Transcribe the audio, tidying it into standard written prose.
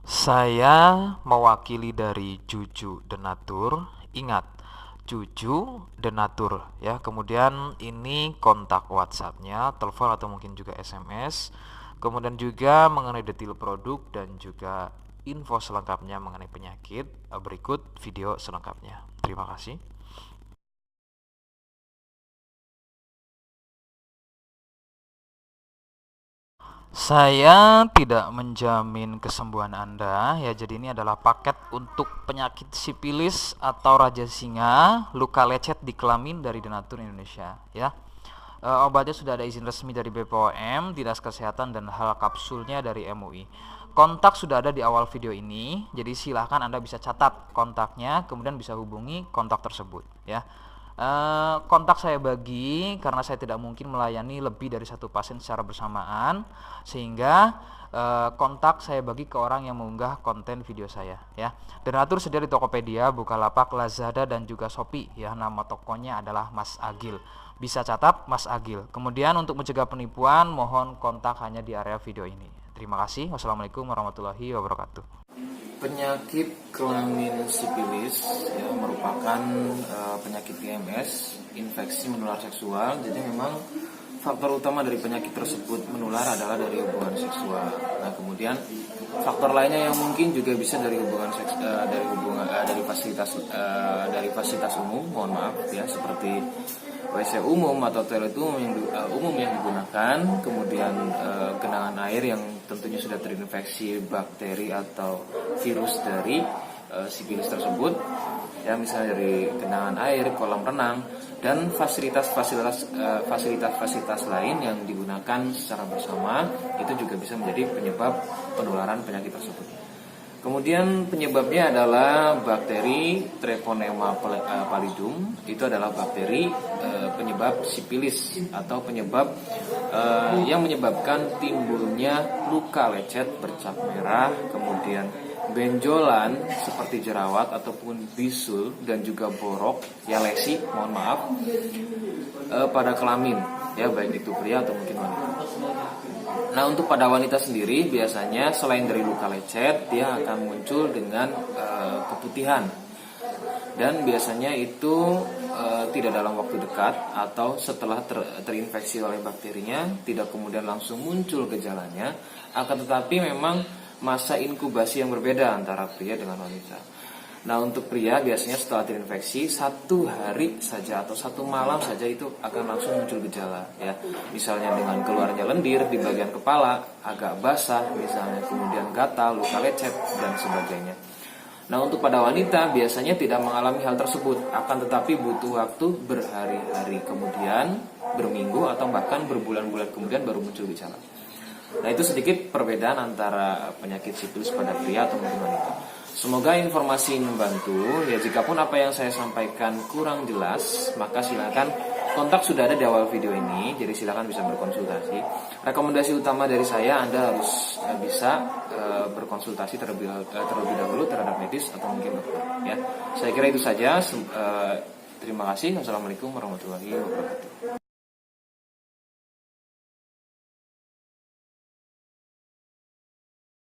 Saya mewakili dari Juju Denatur. Ingat, Juju Denatur ya. Kemudian ini kontak WhatsApp-nya, telepon atau mungkin juga SMS. Kemudian juga mengenai detail produk dan juga info selengkapnya mengenai penyakit. Berikut video selengkapnya. Terima kasih. Saya tidak menjamin kesembuhan Anda ya. Jadi ini adalah paket untuk penyakit sipilis atau raja singa, luka lecet di kelamin dari Denatur Indonesia ya. Obatnya sudah ada izin resmi dari BPOM, Dinas Kesehatan, dan hal kapsulnya dari MUI. Kontak sudah ada di awal video ini, jadi silahkan Anda bisa catat kontaknya, kemudian bisa hubungi kontak tersebut ya. Kontak saya bagi karena saya tidak mungkin melayani lebih dari satu pasien secara bersamaan, sehingga kontak saya bagi ke orang yang mengunggah konten video saya ya. Denatur sedia di Tokopedia, Bukalapak, Lazada, dan juga Shopee ya. Nama tokonya adalah Mas Agil. Bisa catat Mas Agil. Kemudian untuk mencegah penipuan, mohon kontak hanya di area video ini. Terima kasih. Wassalamualaikum warahmatullahi wabarakatuh. Penyakit kelamin sipilis ya, merupakan penyakit IMS, infeksi menular seksual. Jadi memang faktor utama dari penyakit tersebut menular adalah dari hubungan seksual. Nah, kemudian faktor lainnya yang mungkin juga bisa dari hubungan seks, dari fasilitas umum, mohon maaf ya, seperti WC umum atau toilet umum yang digunakan, kemudian genangan air yang tentunya sudah terinfeksi bakteri atau virus dari sipilis tersebut, ya, misalnya dari genangan air, kolam renang, dan fasilitas lain yang digunakan secara bersama, itu juga bisa menjadi penyebab penularan penyakit tersebut. Kemudian penyebabnya adalah bakteri Treponema pallidum. Itu adalah bakteri penyebab sipilis atau penyebab yang menyebabkan timbulnya luka lecet bercak merah, kemudian benjolan seperti jerawat ataupun bisul, dan juga borok ya, lesi, mohon maaf, pada kelamin ya, baik itu pria atau mungkin wanita. Nah, untuk pada wanita sendiri biasanya selain dari luka lecet, dia akan muncul dengan keputihan, dan biasanya itu tidak dalam waktu dekat atau setelah terinfeksi oleh bakterinya, tidak kemudian langsung muncul gejalanya, akan tetapi memang masa inkubasi yang berbeda antara pria dengan wanita. Nah, untuk pria biasanya setelah terinfeksi 1 hari saja atau 1 malam saja itu akan langsung muncul gejala ya. Misalnya dengan keluarnya lendir di bagian kepala, agak basah misalnya, kemudian gatal, luka lecet, dan sebagainya. Nah, untuk pada wanita biasanya tidak mengalami hal tersebut, akan tetapi butuh waktu berhari-hari kemudian, berminggu, atau bahkan berbulan-bulan kemudian baru muncul gejala. Nah, itu sedikit perbedaan antara penyakit sipilis pada pria atau mungkin wanita. Semoga informasi ini membantu. Ya, jikapun apa yang saya sampaikan kurang jelas, maka silakan kontak sudah ada di awal video ini. Jadi silakan bisa berkonsultasi. Rekomendasi utama dari saya, Anda harus bisa berkonsultasi terlebih dahulu terhadap medis atau mungkin dokter. Ya, saya kira itu saja. Terima kasih. Wassalamualaikum warahmatullahi wabarakatuh.